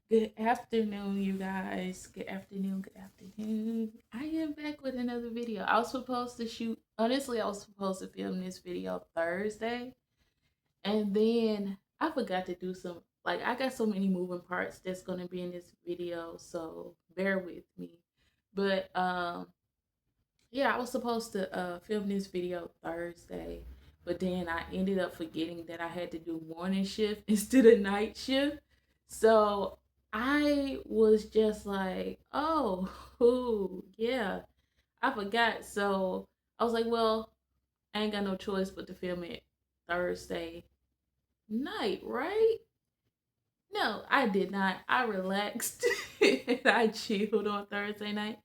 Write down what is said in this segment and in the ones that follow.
Good afternoon, you guys. Good afternoon. Good afternoon. I am back with another video. I was supposed to shoot, honestly, I was supposed to film this video Thursday, and then I forgot to do some, like, I got so many moving parts that's going to be in this video, so bear with me. But, yeah, I was supposed to film this video Thursday, but then I ended up forgetting that I had to do morning shift instead of night shift. So I was just like, oh, ooh, yeah, I forgot. So I was like, well, I ain't got no choice but to film it Thursday night, right? No, I did not. I relaxed and I chilled on Thursday night.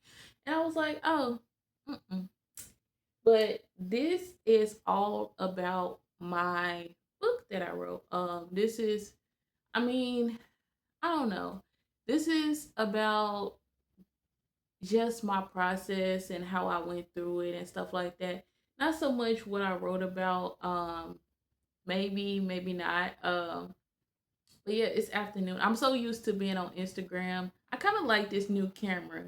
And I was like, oh, mm-mm. But this is all about my book that I wrote. This is, I mean, I don't know. This is about just my process and how I went through it and stuff like that. Not so much what I wrote about. Maybe, maybe not. But yeah, it's afternoon. I'm so used to being on Instagram. I kind of like this new camera.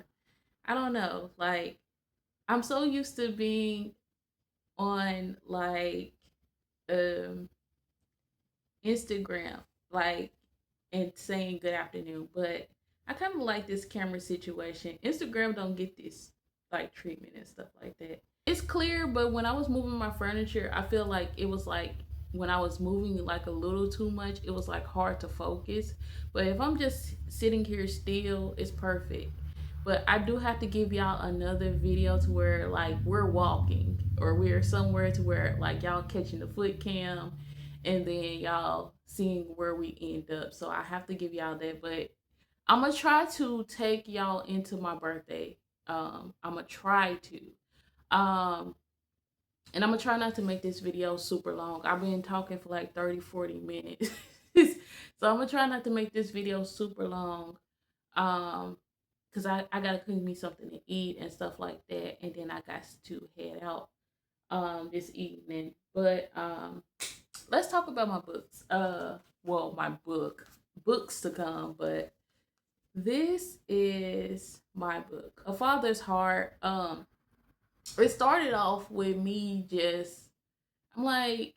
I don't know. Like, I'm so used to being on like um Instagram, like, and saying good afternoon. But I kind of like this camera situation. Instagram don't get this like treatment and stuff like that. It's clear, but when I was moving my furniture, I feel like it was like when I was moving like a little too much, it was like hard to focus. But if I'm just sitting here still, it's perfect. But I do have to give y'all another video to where like we're walking or we're somewhere to where like y'all catching the foot cam and then y'all seeing where we end up. So I have to give y'all that. But I'm gonna try to take y'all into my birthday. I'm gonna try to. Um, and I'm gonna try not to make this video super long. I've been talking for like 30, 40 minutes. So I'm gonna try not to make this video super long. Um, because I gotta cook me something to eat and stuff like that. And then I got to head out this evening. But let's talk about my books. Well, my books to come, but this is my book, A Father's Heart. It started off with me just, I'm like,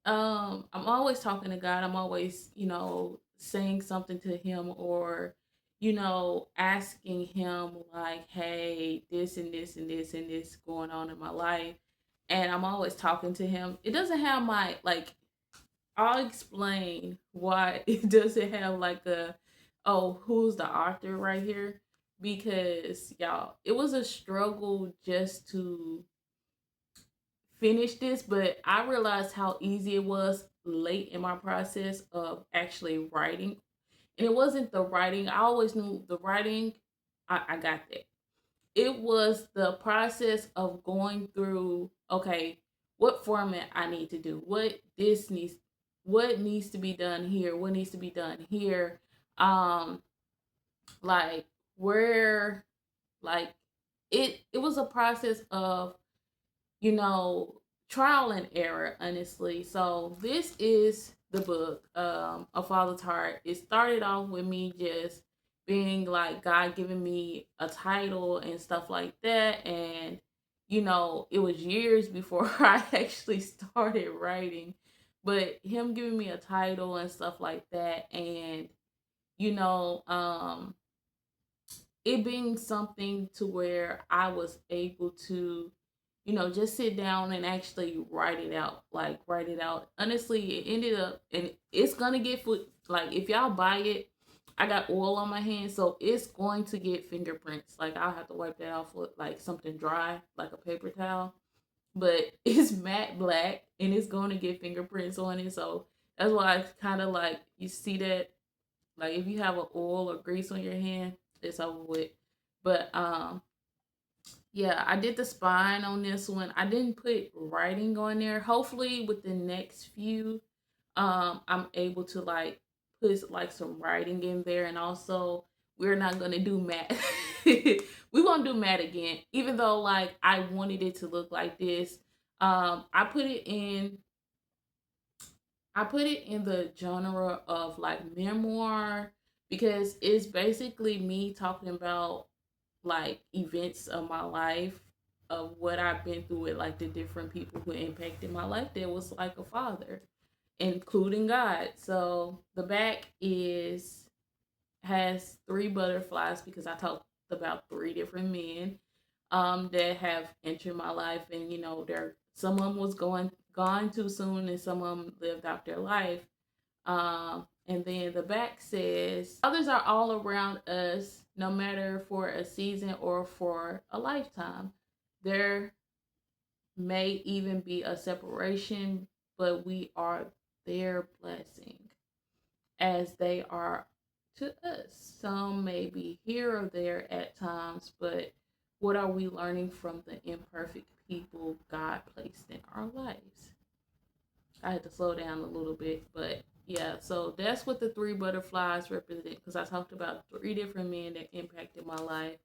I'm always talking to God. I'm always, saying something to him or, asking him like, hey, this and this and this and this going on in my life. And I'm always talking to him. It doesn't have my like I'll explain why it doesn't have like a, oh, who's the author right here, because y'all, it was a struggle just to finish this, but I realized how easy it was late in my process of actually writing. And it wasn't the writing. I always knew the writing, I got that. It was the process of going through, okay, what format I need to do, what needs to be done here, what needs to be done here. Um, like where like it was a process of, you know, trial and error, honestly. So this is the book, A Father's Heart. It started off with me just being like God giving me a title and stuff like that. And, it was years before I actually started writing. But him giving me a title and stuff like that, and you know, um, it being something to where I was able to, just sit down and actually write it out. Like write it out. Honestly, it ended up, and it's gonna get foot. Like if y'all buy it, I got oil on my hands, so it's going to get fingerprints. Like I'll have to wipe that off with like something dry, like a paper towel. But it's matte black, and it's going to get fingerprints on it. So that's why I kind of like you see that. Like if you have a oil or grease on your hand, it's over with. But yeah, I did the spine on this one. I didn't put writing on there. Hopefully with the next few, I'm able to like put like some writing in there. And also we're not gonna do matte. We won't do matte again. Even though like I wanted it to look like this. I put it in the genre of like memoir, because it's basically me talking about like events of my life, of what I've been through with like the different people who impacted my life that was like a father, including God. So the back is has three butterflies because I talked about three different men that have entered my life, and they're some of them was gone too soon, and some of them lived out their life. And then the back says, others are all around us, no matter for a season or for a lifetime. There may even be a separation, but we are their blessing as they are to us. Some may be here or there at times, but what are we learning from the imperfect people God placed in our lives? I had to slow down a little bit, but yeah, so that's what the three butterflies represent, because I talked about three different men that impacted my life.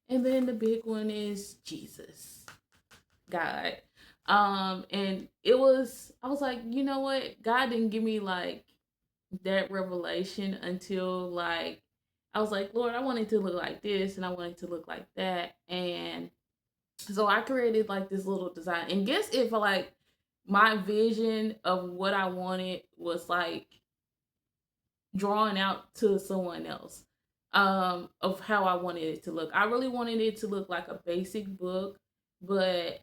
And then the big one is Jesus, God. And I was like, you know what? God didn't give me like that revelation until like I was like, Lord, I wanted to look like this and I wanted to look like that. And so I created like this little design. And guess if like my vision of what I wanted was like drawn out to someone else, of how I wanted it to look. I really wanted it to look like a basic book, but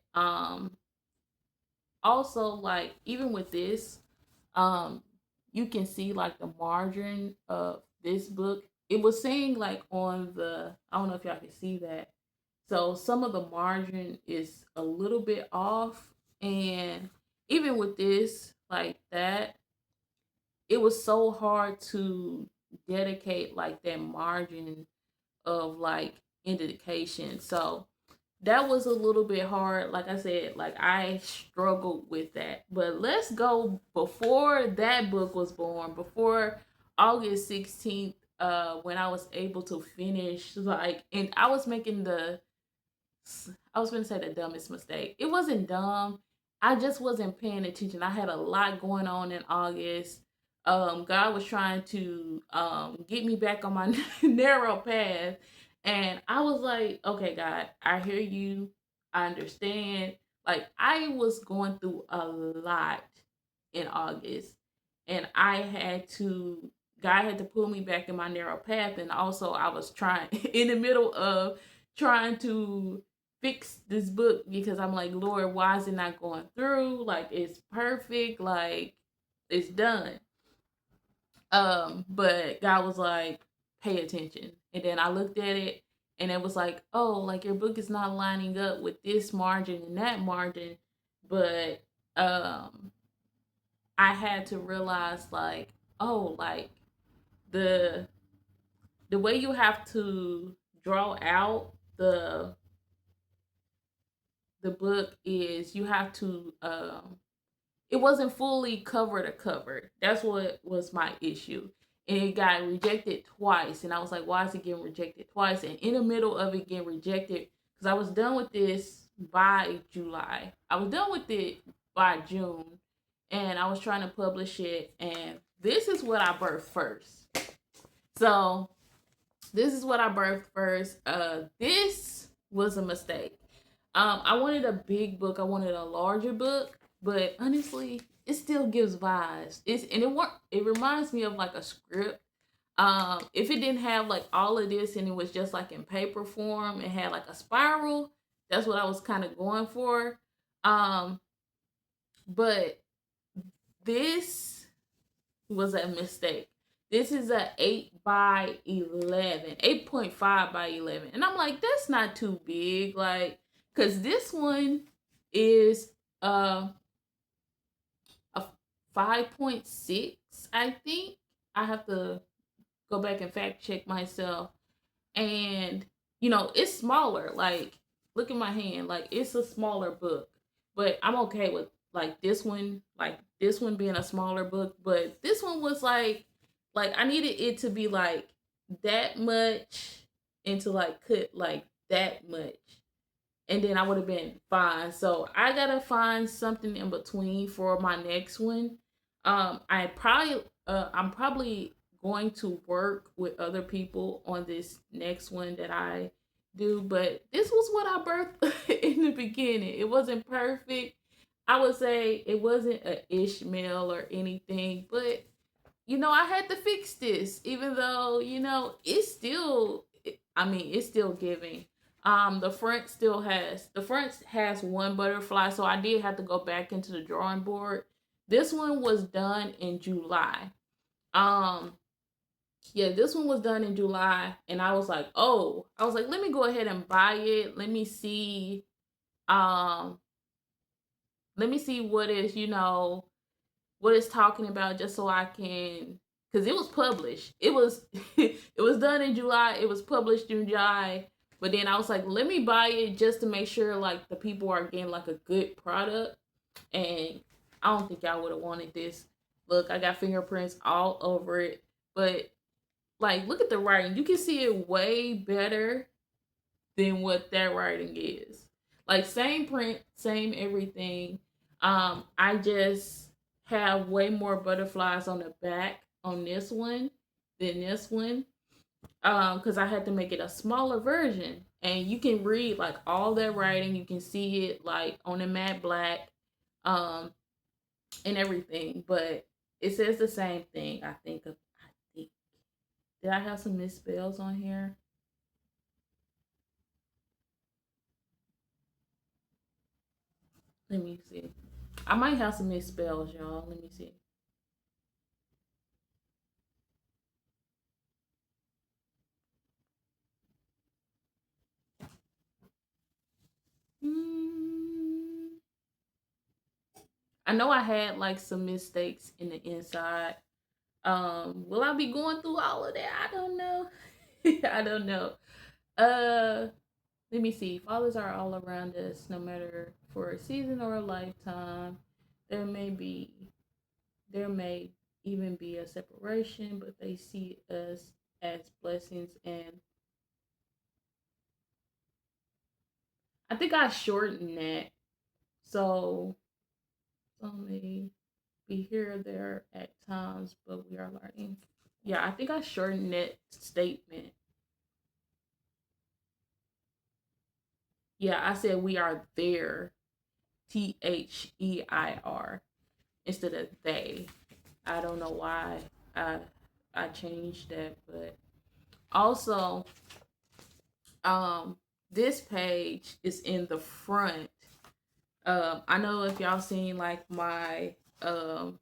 also like even with this, um you can see like the margin of this book. It was saying like on the, I don't know if y'all can see that. So some of the margin is a little bit off, and even with this like that, it was so hard to dedicate like that margin of like indication. So that was a little bit hard. Like I said, like I struggled with that. But let's go before that book was born, before August 16th, when I was able to finish, like, and I was going to say the dumbest mistake. It wasn't dumb. I just wasn't paying attention. I had a lot going on in August. God was trying to get me back on my narrow path. And I was like, okay, God, I hear you. I understand. Like, I was going through a lot in August. And God had to pull me back in my narrow path. And also, I was trying, in the middle of trying to fix this book, because I'm like, Lord, why is it not going through? Like, it's perfect, like it's done. But God was like, pay attention. And then I looked at it and it was like, oh, like your book is not lining up with this margin and that margin. But I had to realize like, oh, like the the way you have to draw out the book is you have to it wasn't fully cover to cover. That's what was my issue. And it got rejected twice. And I was like, why is it getting rejected twice? And in the middle of it getting rejected, because I was done with this by July. I was done with it by June. And I was trying to publish it. And this is what I birthed first. So this is what I birthed first. This was a mistake. I wanted a big book. I wanted a larger book, but honestly, it still gives vibes. It reminds me of like a script. If it didn't have like all of this and it was just like in paper form, it had like a spiral. That's what I was kind of going for. But this was a mistake. This is a 8 by 11, 8.5 by 11. And I'm like, that's not too big. Like, because this one is a 5.6, I think. I have to go back and fact check myself. And, it's smaller. Like, look at my hand. Like, it's a smaller book. But I'm okay with, like, this one being a smaller book. But this one was, like, I needed it to be, like, that much and to, like, cut, like, that much. And then I would have been fine. So I gotta find something in between for my next one. I'm probably going to work with other people on this next one that I do, but this was what I birthed in the beginning. It wasn't perfect. I would say it wasn't a Ishmael or anything, but I had to fix this, even though, it's still, I mean, it's still giving. The front has one butterfly, so I did have to go back into the drawing board. This one was done in July. Um, yeah, this one was done in July, and I was like, let me go ahead and buy it. Um, let me see what it's talking about, just so I can, because it was published. It was it was done in July. It was published in July. But then I was like, let me buy it just to make sure like the people are getting like a good product. And I don't think y'all would have wanted this. Look, I got fingerprints all over it. But like, look at the writing. You can see it way better than what that writing is. Like, same print, same everything. I just have way more butterflies on the back on this one than this one. Because I had to make it a smaller version. And you can read like all that writing. You can see it like on the matte black, um, and everything. But it says the same thing. I think. Did I have some misspells on here? Let me see. I might have some misspells, y'all. Let me see. Mm, I know I had like some mistakes in the inside. Will I be going through all of that? I don't know. I don't know. Uh, Let me see. Fathers are all around us, no matter for a season or a lifetime. There may be, there may even be a separation, but they see us as blessings. And I think I shortened that. So some may be here or there at times, but we are learning. Yeah, I think I shortened that statement. Yeah, I said we are there, Their, instead of they. I don't know why I I changed that, but also, um this page is in the front. I know if y'all seen like um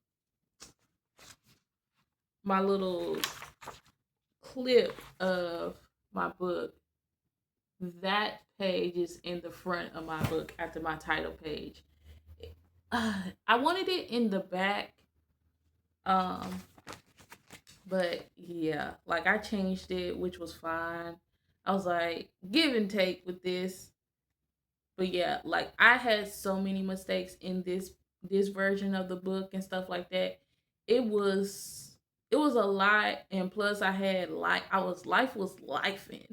my little clip of my book, that page is in the front of my book after my title page. I wanted it in the back, um, but yeah, like I changed it, which was fine. I was like, give and take with this. But yeah, like I had so many mistakes in this version of the book and stuff like that. It was it was a lot, and plus I had like I was life was lifing.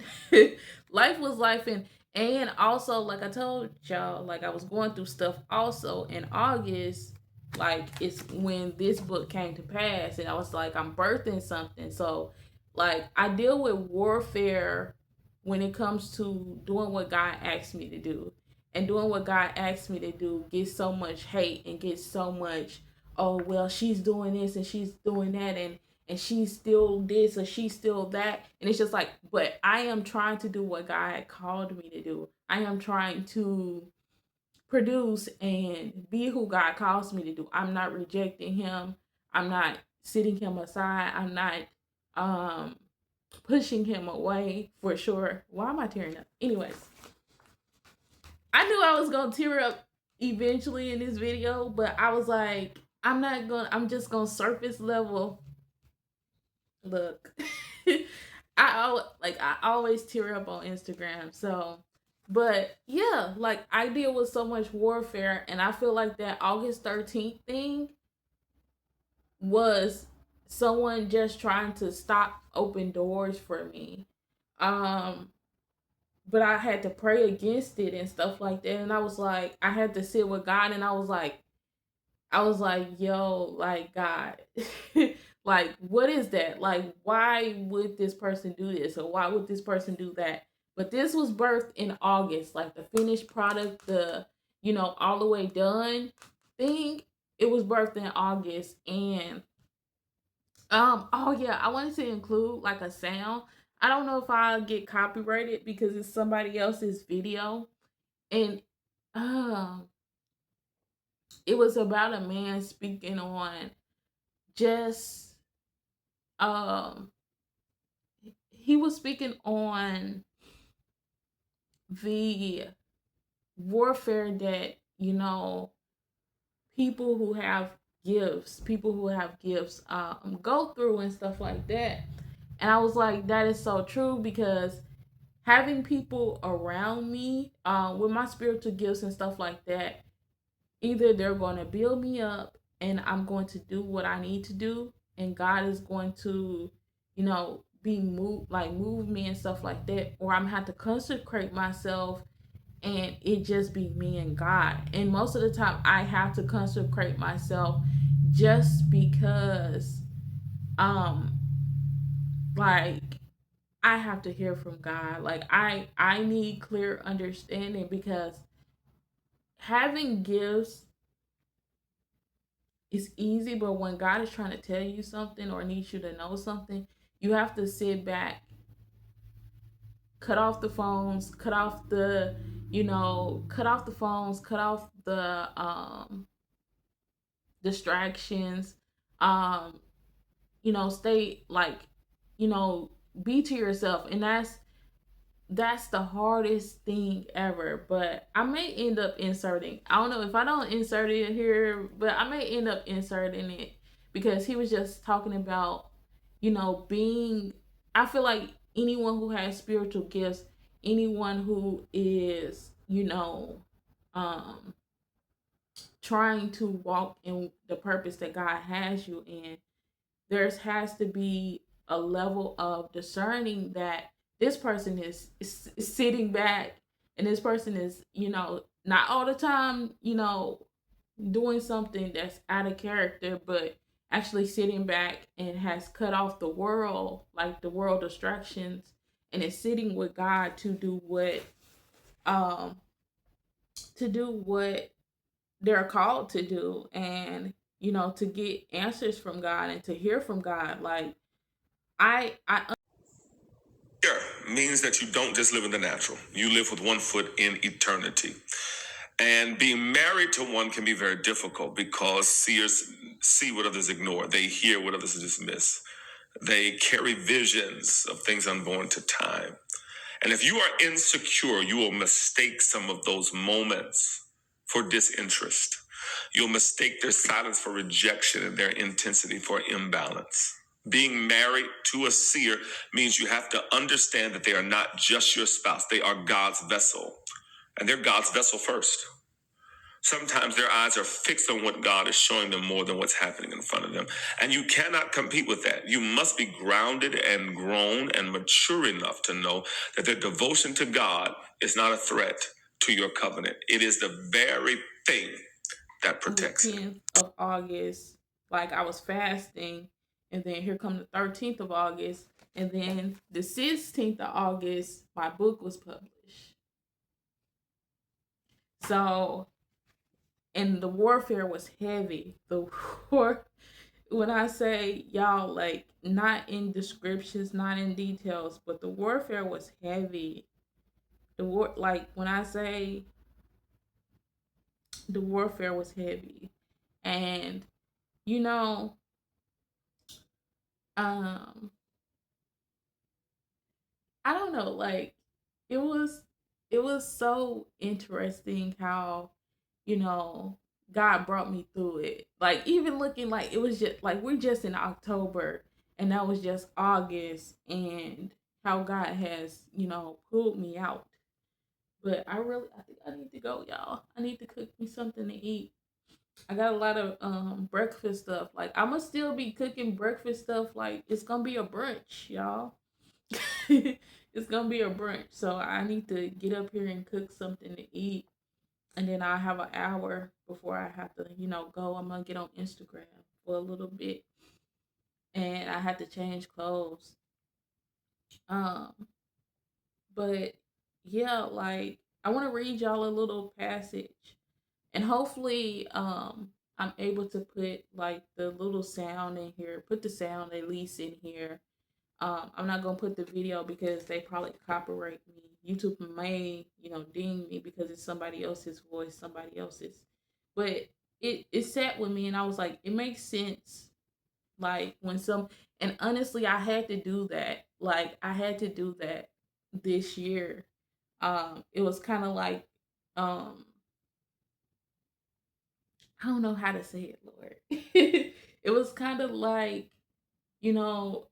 Life was lifing. And also, like I told y'all, like I was going through stuff also in August. Like it's when this book came to pass, and I was like, I'm birthing something. So like I deal with warfare when it comes to doing what God asked me to do. And doing what God asked me to do gets so much hate and gets so much, oh well, she's doing this and she's doing that, and she's still this or she's still that. And it's just like, but I am trying to do what God called me to do. I am trying to produce and be who God calls me to do. I'm not rejecting him. I'm not sitting him aside. I'm not um pushing him away for sure. Why am I tearing up? Anyways, I knew I was gonna tear up eventually in this video, but I was like, I'm just gonna surface level look. I always tear up on Instagram. So but yeah, like I deal with so much warfare, and I feel like that August 13th thing was someone just trying to stop open doors for me. Um but I had to pray against it and stuff like that. And I was like, I had to sit with God, and I was like, yo, like God, Like, what is that? Like, why would this person do this, or why would this person do that? But this was birthed in August, like the finished product, the all the way done thing. It was birthed in August, and oh yeah, I wanted to include like a sound. I don't know if I'll get copyrighted because it's somebody else's video, and um, it was about a man speaking on just um he was speaking on the warfare that people who have gifts go through and stuff like that. And I was like, that is so true, because having people around me with my spiritual gifts and stuff like that, either they're going to build me up and I'm going to do what I need to do, and God is going to, be moved, like move me and stuff like that, or I'm gonna have to consecrate myself and it just be me and God. And most of the time I have to consecrate myself just because um like I have to hear from God. Like I need clear understanding, because having gifts is easy, but when God is trying to tell you something or needs you to know something, you have to sit back, cut off the phones, cut off the phones, cut off the distractions, um, stay like, you know, be to yourself. And that's the hardest thing ever. But I may end up inserting, I don't know if I don't insert it here, but I may end up inserting it, because he was just talking about, being, I feel like anyone who has spiritual gifts, anyone who is, um trying to walk in the purpose that God has you in, there has to be a level of discerning that this person is sitting back, and this person is, not all the time, doing something that's out of character, but actually sitting back and has cut off the world, like the world distractions, and is sitting with God um to do what they're called to do, and to get answers from God and to hear from God. Like I Sure, means that you don't just live in the natural. You live with one foot in eternity. And being married to one can be very difficult because seers see what others ignore. They hear what others dismiss. They carry visions of things unborn to time. And if you are insecure, you will mistake some of those moments for disinterest. You'll mistake their silence for rejection and their intensity for imbalance. Being married to a seer means you have to understand that they are not just your spouse, they are God's vessel. And they're God's vessel first. Sometimes their eyes are fixed on what God is showing them more than what's happening in front of them. And you cannot compete with that. You must be grounded and grown and mature enough to know that their devotion to God is not a threat to your covenant. It is the very thing that on the protects it. 10th of August, like I was fasting, and then here come the 13th of August, and then the 16th of August, my book was published. So, and the warfare was heavy. The war, when I say y'all, like not in descriptions, not in details, but the warfare was heavy. The war, like when I say the warfare was heavy, and you know, um, I don't know, like it was it was so interesting how, you know, God brought me through it. Like even looking like it was just like we're just in October and that was just August, and how God has, pulled me out. But I think I need to go, y'all. I need to cook me something to eat. I got a lot of breakfast stuff. Like I'ma still be cooking breakfast stuff, like it's gonna be a brunch, y'all. It's gonna be a brunch. So I need to get up here and cook something to eat, and then I'll have an hour before I have to, go. I'm gonna get on Instagram for a little bit, and I had to change clothes. Um, but yeah, like I want to read y'all a little passage, and hopefully, I'm able to put like the little sound in here, put the sound at least in here. I'm not gonna put the video because they probably copyright me. YouTube may, ding me because it's somebody else's voice, somebody else's. But it sat with me, and I was like, it makes sense. Like when some, and honestly, I had to do that. Like I had to do that this year. It was kind of like, um, I don't know how to say it, Lord. It was kind of like, you know,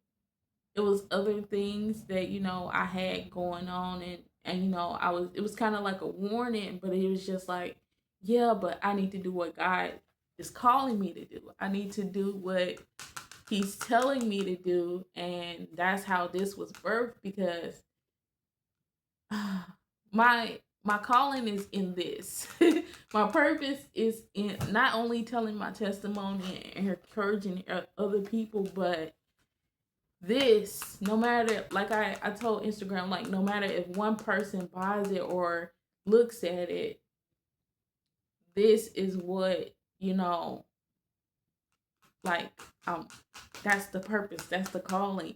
it was other things that I had going on, and I was it was kind of like a warning, but it was just like, yeah, but I need to do what God is calling me to do. I need to do what he's telling me to do, and that's how this was birthed because my calling is in this. My purpose is in not only telling my testimony and encouraging other people, but this, no matter, like I told Instagram, like no matter if one person buys it or looks at it, this is what, like um that's the purpose, that's the calling.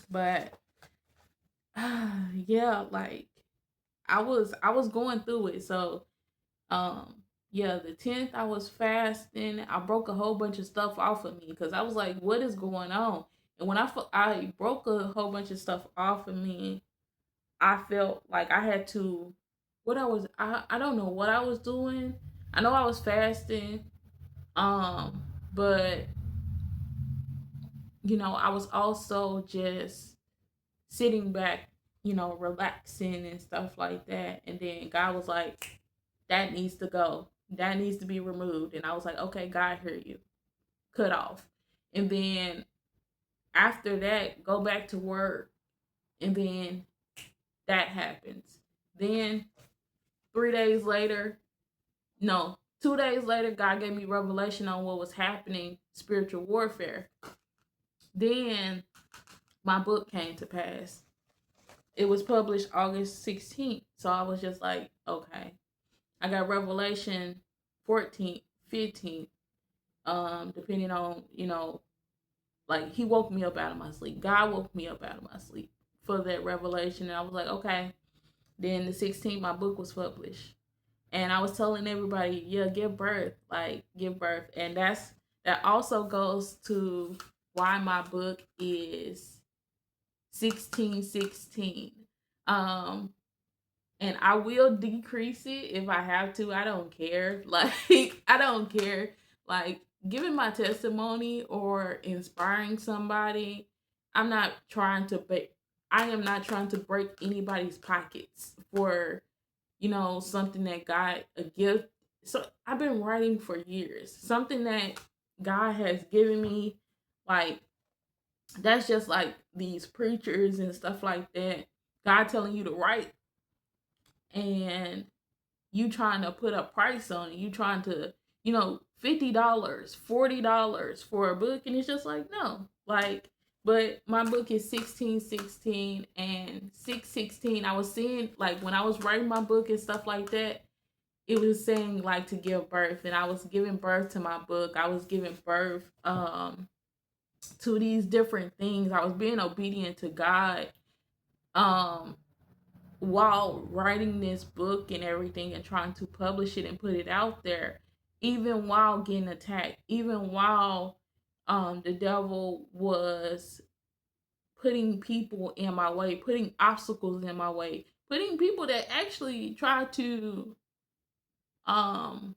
But yeah, like I was going through it. So yeah, the 10th I was fasting. I broke a whole bunch of stuff off of me because I was like, what is going on? And when I broke a whole bunch of stuff off of me, I felt like I had to, I don't know what I was doing. I know I was fasting, um, but I was also just sitting back, relaxing and stuff like that. And then God was like, that needs to go. That needs to be removed. And I was like, okay, God, hear you. Cut off. And then after that, go back to work. And then that happens. Then 3 days later, no, 2 days later, God gave me revelation on what was happening, spiritual warfare. Then my book came to pass. It was published August 16th. So I was just like, okay. I got revelation 14th, 15th, depending on, like he woke me up out of my sleep. God woke me up out of my sleep for that revelation. And I was like, okay. Then the 16th, my book was published. And I was telling everybody, yeah, give birth, like give birth. And that also goes to why my book is 1616. Um, and I will decrease it if I have to. I don't care. Like I don't care. Like giving my testimony or inspiring somebody, I'm not trying to I am not trying to break anybody's pockets for something that God a gift. So I've been writing for years. Something that God has given me, like that's just like these preachers and stuff like that. God telling you to write and you trying to put a price on it. You trying to, $50, $40 for a book, and it's just like no, like. But my book is 1616 and 616. I was seeing like when I was writing my book and stuff like that, it was saying like to give birth, and I was giving birth to my book. I was giving birth to these different things. I was being obedient to God um while writing this book and everything and trying to publish it and put it out there, even while getting attacked, even while the devil was putting people in my way, putting obstacles in my way, putting people that actually try to um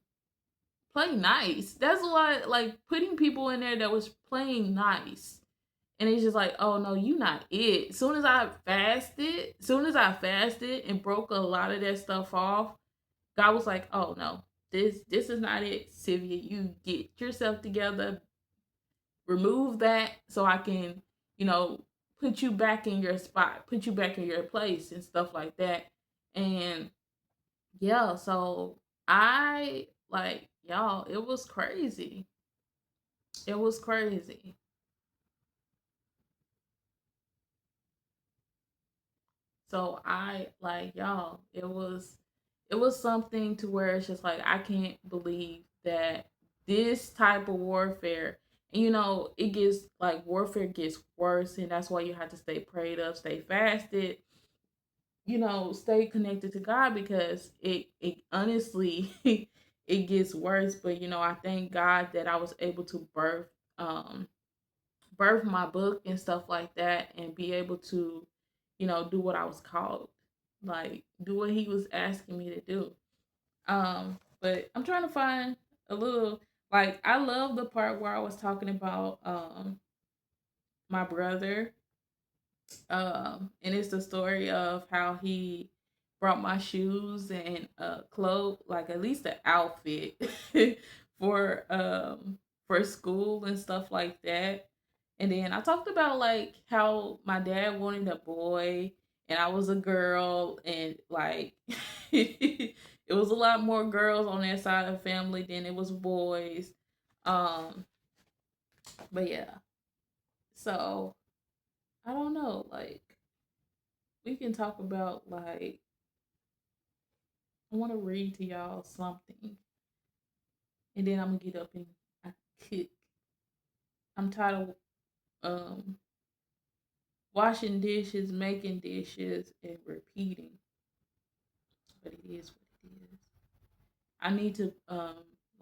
play nice. That's why, like, putting people in there that was playing nice. And it's just like, oh no, you not it. Soon as I fasted and broke a lot of that stuff off, God was like, oh no, this is not it, Sylvia. You get yourself together, remove that so I can, you know, put you back in your spot, put you back in your place and stuff like that. And yeah, so I like y'all, it was crazy. It was crazy. So I like y'all, it was something to where it's just like I can't believe that this type of warfare, and it gets like warfare gets worse, and that's why you have to stay prayed up, stay fasted, stay connected to God, because it honestly it gets worse. But I thank God that I was able to um birth my book and stuff like that, and be able to do what I was called, like do what he was asking me to do. But I'm trying to find a little, like, I love the part where I was talking about my brother, and it's the story of how he brought my shoes and clothes, like at least the outfit for for school and stuff like that. And then I talked about like how my dad wanted a boy and I was a girl, and like it was a lot more girls on that side of the family than it was boys. Um, but yeah, so I don't know, like we can talk about, like, I want to read to y'all something, and then I'm gonna get up and I cook. I'm tired of washing dishes, making dishes, and repeating, but it is what it is. I need to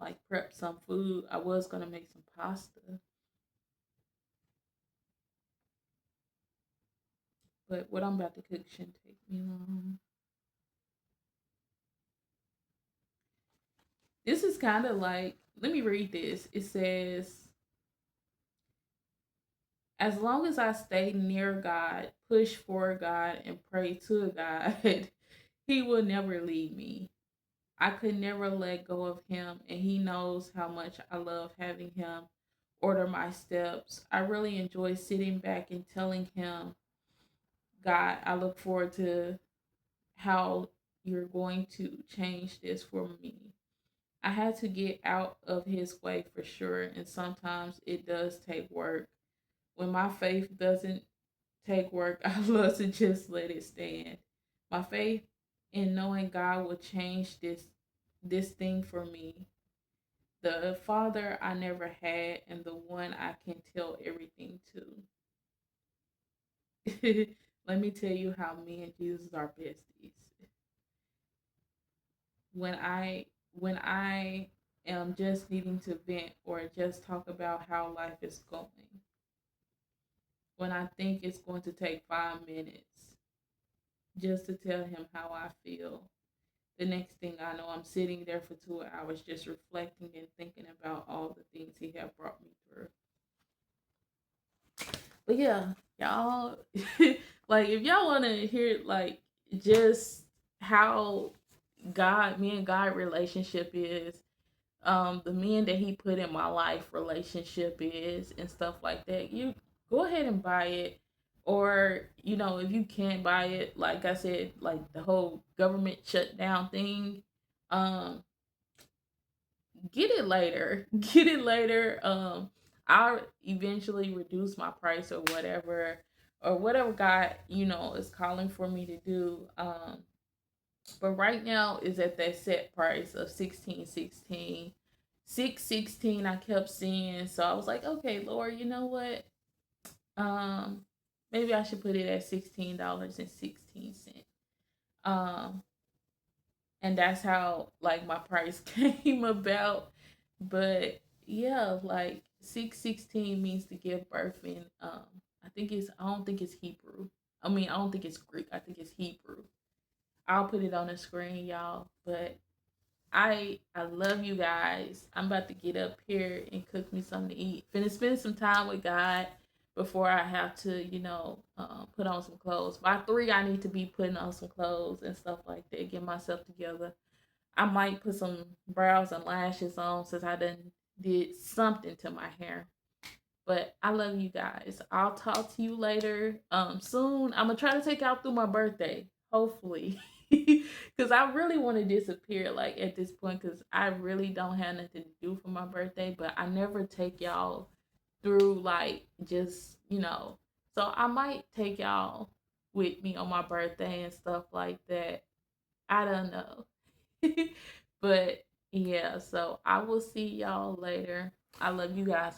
like prep some food. I was gonna make some pasta, but what I'm about to cook shouldn't take me long. This is kind of like, let me read this. It says, as long as I stay near God, push for God, and pray to God, He will never leave me. I could never let go of Him, and He knows how much I love having Him order my steps. I really enjoy sitting back and telling Him, God, I look forward to how you're going to change this for me. I had to get out of His way for sure, and sometimes it does take work. When my faith doesn't take work, I love to just let it stand. My faith in knowing God will change this thing for me. The father I never had and the one I can tell everything to. Let me tell you how me and Jesus are besties. When I am just needing to vent or just talk about how life is going, when I think it's going to take 5 minutes just to tell him how I feel, the next thing I know, I'm sitting there for 2 hours just reflecting and thinking about all the things he had brought me through. But yeah, y'all, like if y'all want to hear like just how me and God relationship is, the men that he put in my life relationship is, and stuff like that, you go ahead and buy it. Or if you can't buy it, like I said, like the whole government shutdown thing, um get it later. Get it later. I'll eventually reduce my price or whatever God is calling for me to do. But right now is at that set price of 16.16. 6.16 I kept seeing, so I was like, okay, Lord, you know what? Um, maybe I should put it at $16.16. Um, and that's how like my price came about. But yeah, like 6.16 means to give birth in. I don't think it's Hebrew. I mean, I don't think it's Greek. I think it's Hebrew. I'll put it on the screen, y'all. But I love you guys. I'm about to get up here and cook me something to eat. Finna spend some time with God before I have to, put on some clothes. By 3, I need to be putting on some clothes and stuff like that. Get myself together. I might put some brows and lashes on since I done did something to my hair. But I love you guys. I'll talk to you later. Soon. I'm gonna try to take out through my birthday. Hopefully. Cause I really want to disappear like at this point, cause I really don't have nothing to do for my birthday. But I never take y'all through like just, so I might take y'all with me on my birthday and stuff like that. I don't know. But yeah, so I will see y'all later. I love you guys.